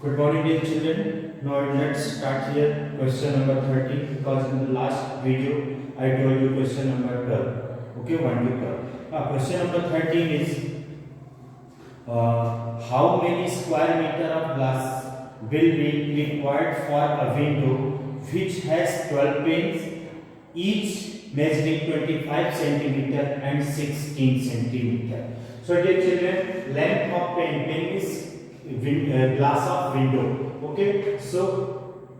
Good morning, dear children. Now let's start here. Question number 30. Because in the last video I told you question number 12. Okay, 1 to 12. Now question number 13 is how many square meter of glass will be required for a window which has 12 panes, each measuring 25 centimeter and 16 centimeter. So dear children, length of pen is glass of window. Okay, so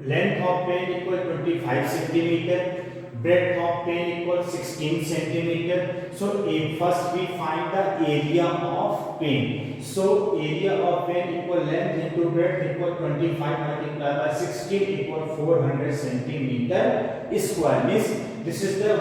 length of pen equal 25 centimeter, breadth of pen equal 16 centimeter. So first we find the area of pen. So area of pen equal length into breadth equal 25 multiplied by 16 equal 400 centimeter square. Means this is the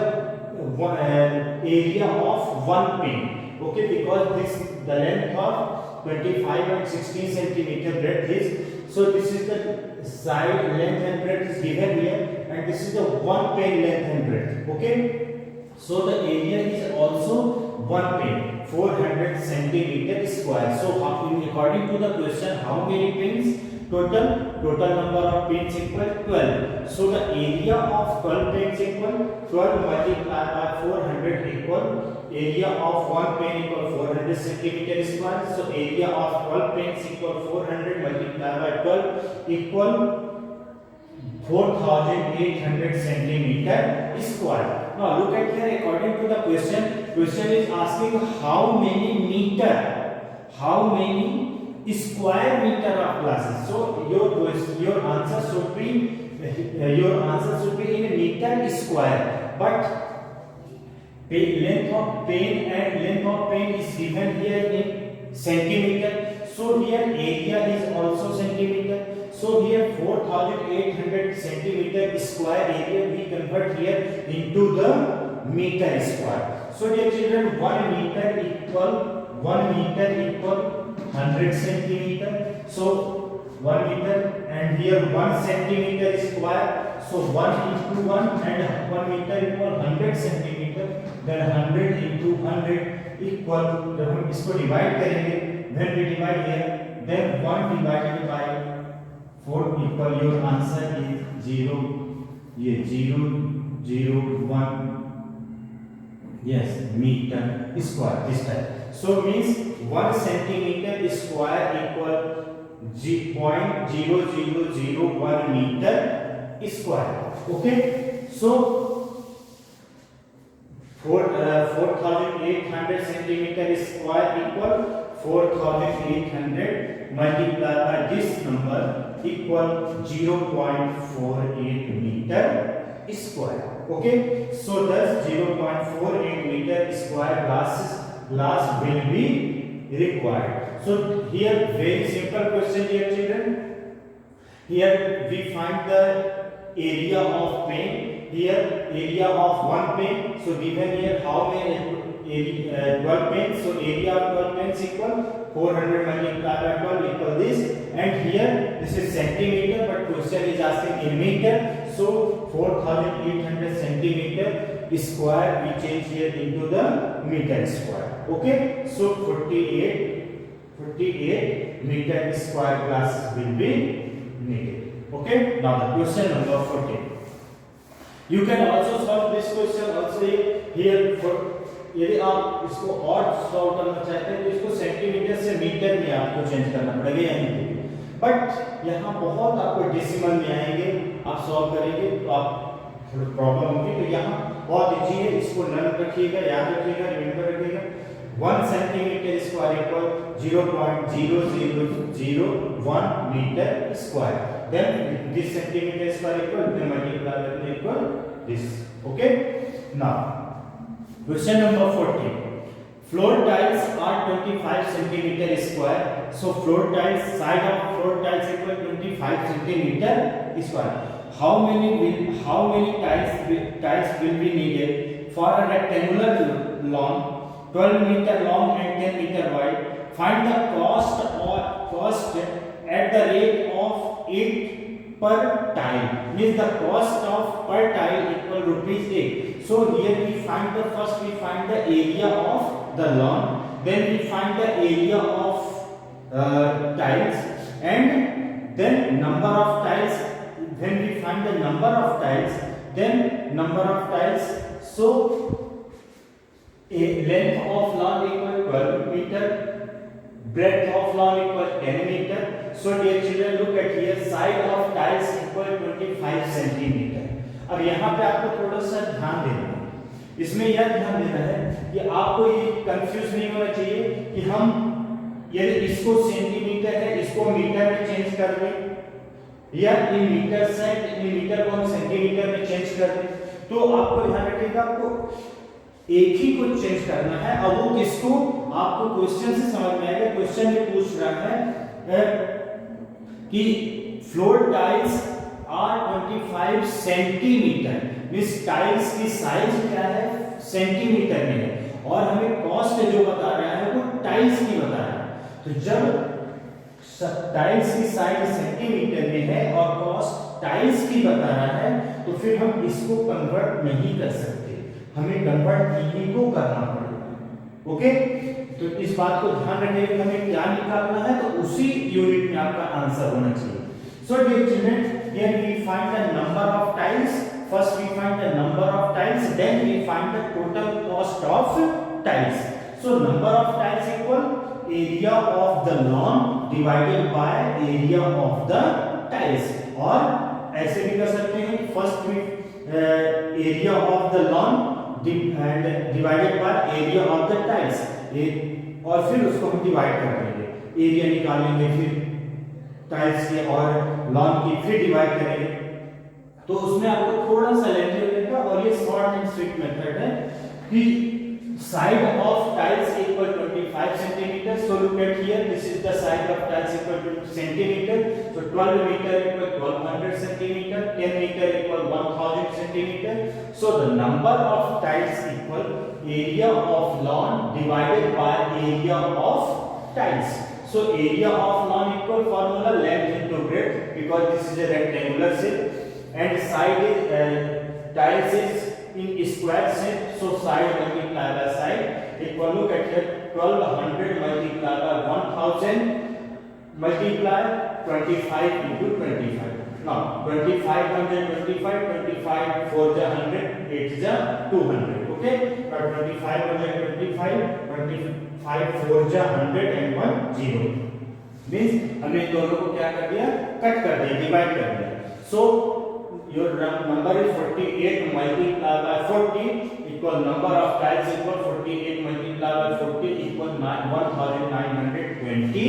area of one pen. Okay, because this the length of 25 and 16 centimeter breadth is, so this is the side length and breadth is given here, and this is the one pen length and breadth. Okay, so the area is also one pen, 400 centimeter square. So according to the question, how many pens? Total number of pens equal 12. So the area of 12 pens equal 12 multiplied by 400 equal area of one pen equal 400 centimeter square. So area of 12 pens equal 400 multiplied by 12 equal 4800 centimeter square. Now look at here. According to the question is asking how many square meter of glasses. So your answer should be in meter square, but length of pen is given here in centimeter. So here area is also centimeter. So here 4800 centimeter square area we convert here into the meter square. So dear children, 1 meter equal 100 centimeter. So 1 meter, and here 1 centimeter square. So 1 into 1 and 1 meter equal 100 centimeter. Then 100 into 100 equal, जब हम इसको divide करेंगे, when we divide here, then 1 divided by 4 equal, your answer is 0. ये 0 0 1, yes, meter square this time. So means 1 centimeter square equal 0.0001 meter square. Okay, so 4800 centimeter square equal 4800 multiplied by this number equal 0.48 meter square. Okay, so thus 0.48 meter square glass will be required. So here very simple question, dear children. Here we find the area of pen. Here area of one pen. So given here how many 12 pens. So area of 12 pens equal 400 multiplied by 12 equal this. And here this is centimeter, but question is asking in meter. So 4800 centimeter square we change here into the meter square. Okay, so 48 meter square glass will be needed. Okay, now the question number 14. You can also solve this question also here for, यदि आप इसको और solve करना चाहते हैं तो इसको centimetre से मीटर में आपको चेंज करना पड़ेगा यानी कि, बट यहाँ बहुत आपको डेसिमल में आएंगे, आप सॉल्व करेंगे तो आप थोड़ी प्रॉब्लम होगी, तो यहाँ बहुत इजी है, इसको लर्न रखिएगा, याद रखिएगा, रिमेंबर रखिएगा. 1 centimeter square equal 0.0001 meter square. Then this centimeter square equal, then multiply equal this. Okay. Now question number 14. Floor tiles are 25 centimeter square. So floor tiles, side of floor tiles equal 25 centimeter square. How many tiles will be needed for a rectangular lawn 12 meter long and 10 meter wide? Find the cost at the rate of 8 per tile. Means the cost of per tile equal rupees 8. So here we find the area of the lawn, then we find the area of tiles, and then number of tiles, when we find the number of tiles, then number of tiles, so a length of lawn equal 12 meter, breadth of lawn equal 10 meter. So dear children, look at here, side of tiles equal 25 centimeter. अब यहाँ पे आपको थोड़ा सा ध्यान देना है, इसमें यह ध्यान देना है कि आपको ये कंफ्यूज नहीं होना चाहिए कि हम यदि इसको सेंटीमीटर है इसको मीटर में चेंज कर दें, या इन मीटर से इन मीटर को हम सेंटीमीटर में चेंज कर दें। तो आपको ध्यान रखिएगा, आपको एक ही को चेंज करना है। अब वो किसको, आपको क्वेश्चन से समझ में आएगा। क्वेश्चन में पूछ रहा है कि floor tiles are 25 centimeter, means tiles की साइज क्या है, सेंटीमीटर में है, और हमें कॉस्ट जो बता रहा है वो टाइल्स की बता रहा है। तो जब टाइल्स की साइज सेंटीमीटर में है और कॉस्ट टाइल्स की बता रहा है, तो फिर हम इसको कन्वर्ट नहीं कर सकते, हमें कन्वर्ट इन्हीं को करना पड़ेगा। ओके, तो इस बात को ध्यान रखिए कि हमें क्या निकालना है, तो उसी यूनिट में आपका आंसर होना चाहिए। So dear children, here we find the number of tiles. First we find the number of tiles, then we find the total cost of tiles. So number of tiles equal area of the lawn divided by area of the tiles. और ऐसे भी कर सकते हैं, first we area of the lawn and divided by area of the tiles, और फिर उसको हम डिवाइड कर देंगे, एरिया निकालेंगे, फिर टाइल्स के और लॉन की फिर डिवाइड करेंगे। तो उसमें आपको थोड़ा सा लेंथी हो जाएगा, और ये शॉर्ट एंड स्वीट मेथड है कि side of tiles equal 25 centimeter. So look at here, this is the side of tiles equal to centimeter. So 12 meter equal 1200 centimeter, 10 meter equal 1000 centimeter. So the number of tiles equal area of lawn divided by area of tiles. So area of lawn equal formula length into breadth, because this is a rectangular shape, and side is tiles is in square shape, so side multiply by side equal, look at here, 1200 multiply by 1000 multiply 25 into 25. Now 2500 25 25 4 ja 100, 8 ja 200. Okay, but 2500 25 25 4 जा 100 and 1 0, means हमने दोनों को क्या कर दिया, cut कर दिया, divide कर दिया। So your number is 48 multiply by 40 equal number of tiles equal 48 multiply by 40 equal 1920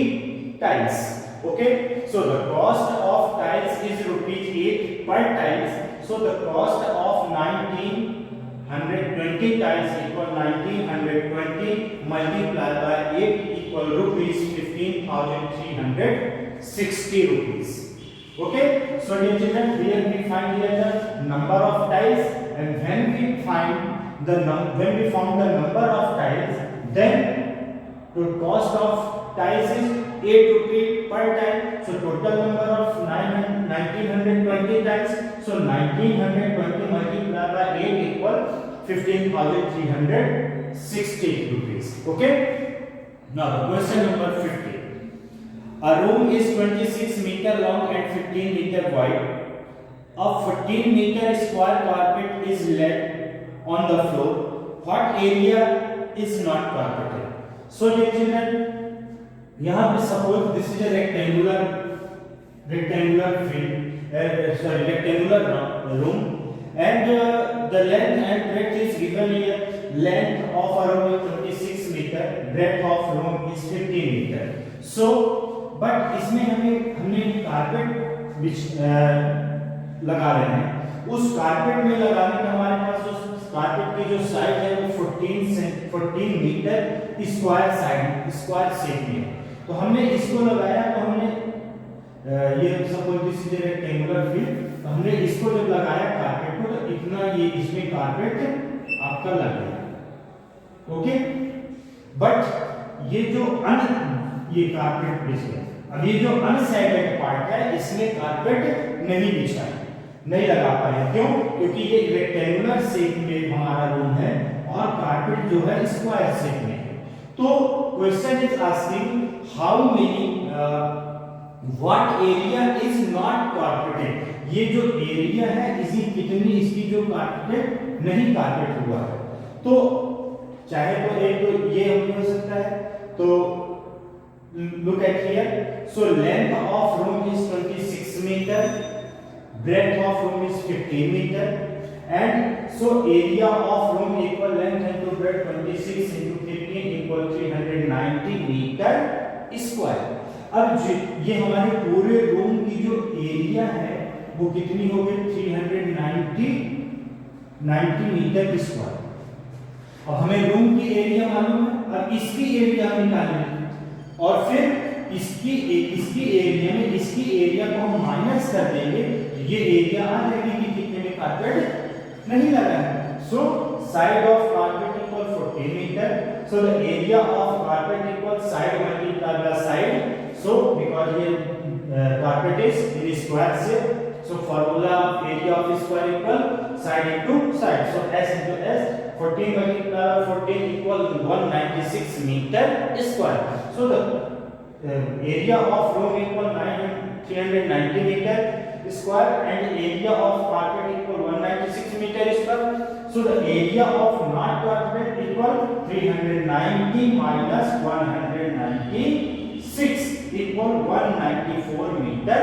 tiles. Okay, so the cost of tiles is ₹8 per tiles, so the cost of 1920 tiles equal 1920 multiplied by 8 equal ₹15,360. Okay, so dear children, here we find here the number of tiles, and when we found the number of tiles, then the cost of tiles is ₹8 per tile. So total number of 1920 tiles. So 1920 multiplied by 8 equal 15,360 rupees. Okay. Now the question number 50. A room is 26 meter long and 15 meter wide. A 14 meter square carpet is laid on the floor. What area is not carpeted? So dear children, यहाँ पे suppose this is a rectangular room, and the length and breadth is given here. Length of a room is 26 meter, breadth of room is 15 meter. So but इसमें हमने carpet लगा रहे हैं, उस carpet में लगाने का हमारे पास कारपेट की जो साइड है वो 14 मीटर स्क्वायर शेप में है। तो हमने इसको लगाया, तो हमने ये suppose this is rectangular field, तो हमने इसको जब लगाया कारपेट को, तो इतना ये इसमें कारपेट आपका लग गया। ओके, बट ये जो ये कारपेट बिछा, अब ये जो अनसाइडेड पार्ट है इसमें कारपेट नहीं बिछा है, नहीं लगा पाए। क्यों? क्योंकि ये रेक्टेंगुलर शेप में हमारा रूम है और कारपेट जो है स्क्वायर शेप में है। तो question is asking how many what area is not carpeted, ये जो एरिया है इसी कितनी इसकी जो कारपेटेड नहीं कारपेट हुआ है। तो चाहे तो एक तो ये हो सकता है, तो look at here, so length of room is 26 meter, breadth of room is 15 meter, and so area of room equal length into breadth 26 into 15 equal 390 meter square। अब ये हमारे पूरे रूम की जो एरिया है वो कितनी हो गई 390 मीटर स्क्वायर। अब हमें रूम की एरिया मालूम है, अब इसकी एरिया हम निकालेंगे और फिर इसकी एरिया में इसकी एरिया को हम माइनस कर देंगे, ये एरिया आ जाएगी कि कितने में कारपेट नहीं लगा है। So side of carpet equal 14 metre, so the area of carpet equal side multiply by side, so because ये carpet is in square shape, so formula of area of square equal side into side, so s into s, 14 multiplied by 14 equal 196 meter square, so the area of room equal 390 meter square and area of carpet equal 196 meter square, so the area of not carpet equal 390 minus 196 equal 194 meter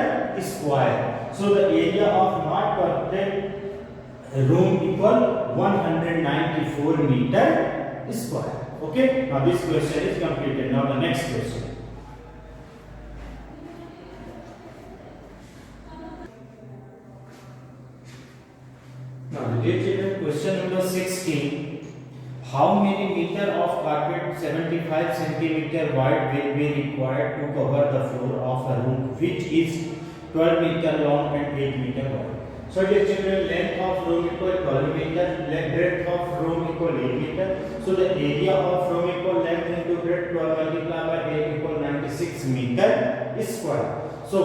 square, so the area of not carpeted room equal 194 meter square. Okay, now this question is completed. Now the next question. Now dear children, question number 16. How many meter of carpet 75 centimeter wide will be required to cover the floor of a room which is 12 meter long and 8 meter wide? So dear children, length of room equal 12 meter, breadth of room equal 8 meter. So the area of room equal length into breadth 12 multiplied by 8 equal 96 meter square. So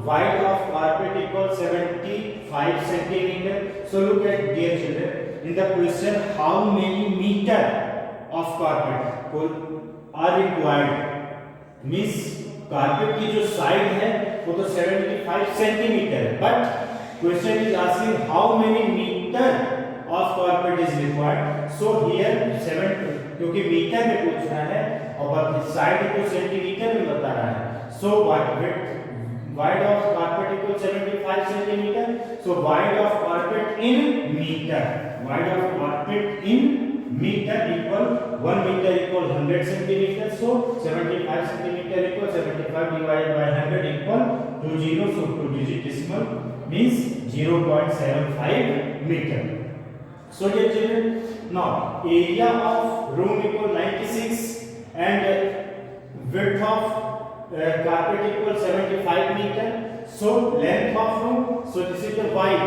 wide of carpet equal 75 centimeter. So look at dear children, in the question how many meter of carpet are required, means carpet की जो side है वो तो 75 centimeter है, but question is asking how many meter of carpet is required. So here 7, क्योंकि metre में पूछ रहा है और साइड को सेंटीमीटर में बता रहा है, so wide of carpet equal 75 centimeter, so wide of carpet in meter, wide of carpet in meter equal 1 meter equal 100 centimeter, so 75 centimeter equal 75 divided by 100 equal 20, so 2 digit decimal means 0.75 meter. So dear children, now area of room equal 96 and width of carpet equal 75 meter, so length of room, so this is the wide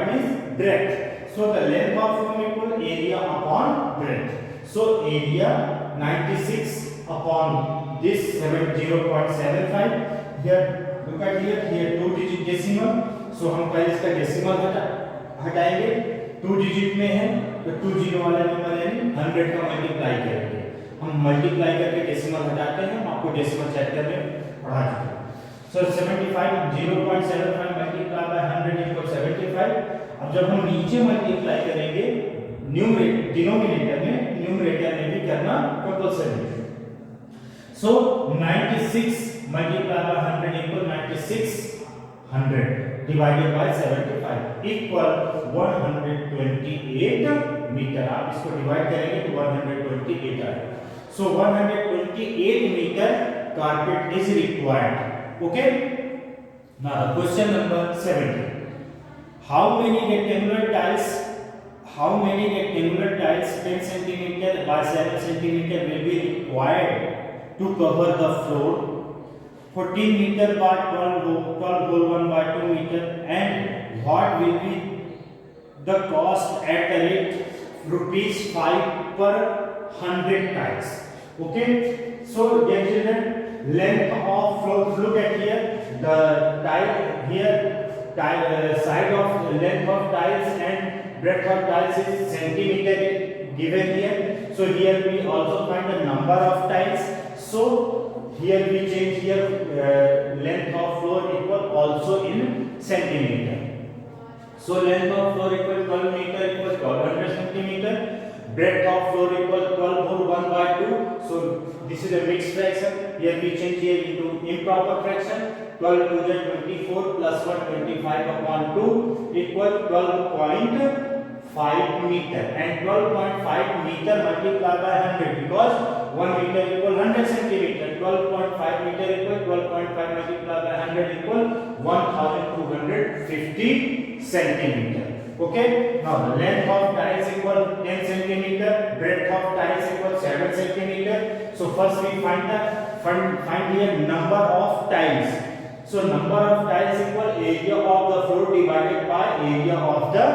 means breadth, so the length of room equal area upon breadth, so area 96 upon this 0.75, here look at here 2 digit decimal, so हम पहले इसका decimal हटाएंगे, 2 digit में है तो 2 zero वाला number यानी 100 का मल्टीप्लाई करेंगे, हम मल्टीप्लाई करके डेसिमल हटाते हैं, हम आपको डेसिमल चैप्टर में पढ़ा चुके हैं। सो 75 0.75 मल्टीप्लाई बाय 100 इक्वल 75। अब जब हम नीचे मल्टीप्लाई करेंगे न्यूमरेटर डिनोमिनेटर में, न्यूमरेटर में भी करना कंपल्सरी है। So 96 multiply by 100 equal 96 100 divided by 75 equal 128 meter. आप इसको डिवाइड करेंगे तो 128 आएगा। So 128 meter carpet is required. Okay, now question number 17, how many rectangular tiles 10 centimeter by 7 centimeter will be required to cover the floor, 14 meter by 12 whole 1 by 2 meter, and what will be the cost at the rate ₹5 per 100 tiles? Okay, so dear children, length of floor, look at here, the tile here, side of length of tiles and breadth of tiles is centimeter given here, so here we also find the number of tiles. So here we change here length of floor equal also in centimeter. So length of floor equal 12 meter equals 1200 centimeter. Breadth of floor equal 12 over 1 by 2. So this is a mixed fraction. Here we change here into improper fraction. 12 to the 24 plus 1 25 upon 2 equal 12.5 meter, and 12.5 meter multiplied by 100 because 1 meter equal 100 centimeter. 12.5 meter equal 12.5 multiplied by 100 equal 1250 centimeter. Okay, now the length of tiles equal 10 centimeter, breadth of tiles equal 7 centimeter. So first we find here number of tiles. So number of tiles equal area of the floor divided by area of the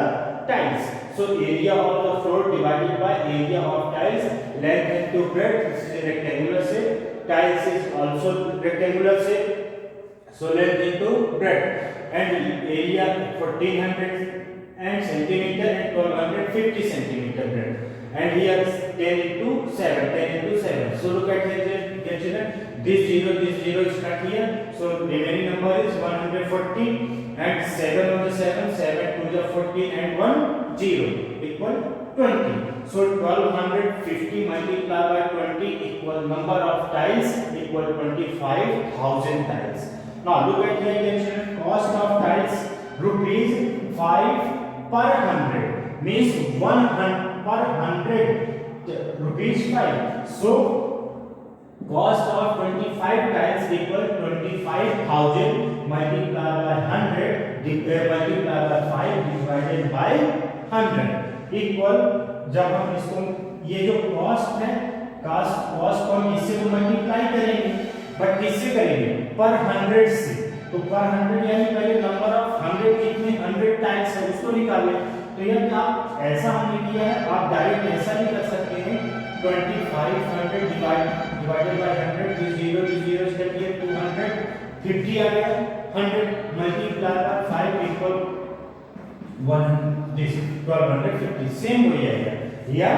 tiles. So area of the floor divided by area of tiles. Length into breadth, this is a rectangular shape. Tiles is also rectangular shape. So length into breadth, and area 1400 and centimeter and 1250 centimeter breadth. And here 10 into 7, 10 into 7. So look at here, children. This 0 is not here. So remaining number is 114, and 7 on the 7, 7 to the 14 and 1 0 equal 20. So 1250 multiplied by 20 equal number of tiles equal 25,000 tiles. Now look at here, children. Cost of tiles rupees 5 per 100 means 100 per 100 rupees 5. So cost of 25 tiles equal 25,000 multiplied by 100 multiplied by 5 divided by 100 equal, जब हम इसको ये जो cost है cost को हम इससे multiply करेंगे, बट किससे करेंगे? पर 100 से. तो पर 100 यानी पहले नंबर ऑफ 100 कितने 100 टाइम्स है उसको निकालें. तो यदि आप ऐसा हमने किया है, आप डायरेक्ट ऐसा भी कर सकते हैं. 2500 divided by 100 is 0 to 0 is that here 250 आ गया. 100 multiplied by 5 equal 1250. सेम हो जाएगा. या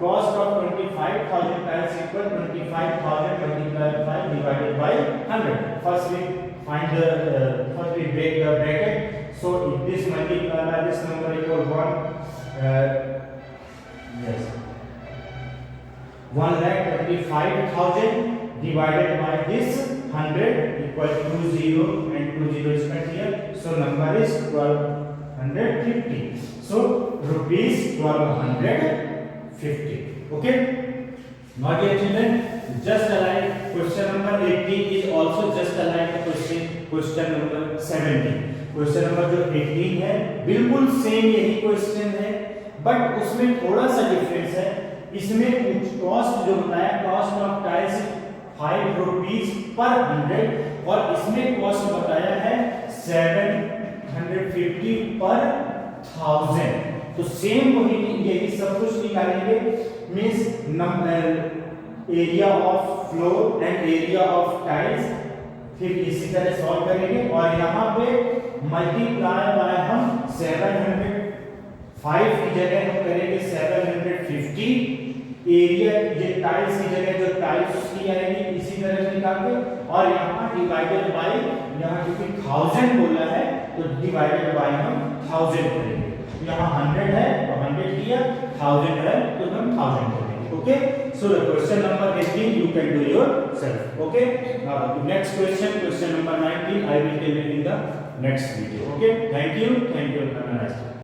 cost of 25,000 tiles equal 25,000 multiplied by 5 divided by 100. First we break the bracket. So if this multiplied by this number equal 1,25,000 divided by this 100 equal 20 and 20 is cut here. So number is 1250. So rupees 1250. Okay. Now dear children, just like question number 18 is also just like question number 17. Question number जो 18 है बिल्कुल same यही question है, but उसमें थोड़ा सा difference है. इसमें कॉस्ट जो बताया, कॉस्ट ऑफ टाइल्स 5 रुपीस पर 100, और इसमें कॉस्ट बताया है 750 पर 1000. तो सेम वही यही सब कुछ निकालेंगे. Means area of floor and area of tiles, फिर इसी तरह सॉल्व करेंगे. और यहाँ पे मल्टीप्लाई बाय हम 705 की जगह हम करेंगे 750. एरिया ये टाइल्स की जगह जो टाइल्स उसकी आएगी इसी तरह से निकाल के, और यहाँ डिवाइडेड बाय, यहाँ क्योंकि 1000 बोला है तो डिवाइडेड बाय हम 1000 करेंगे. यहाँ 100 है तो 100 किया, 1000 है तो हम 1000 करेंगे. Okay, so the question number 18 you can do yourself. Okay, now the next question number 19 I will tell you in the next video. Okay, thank you, have a nice day.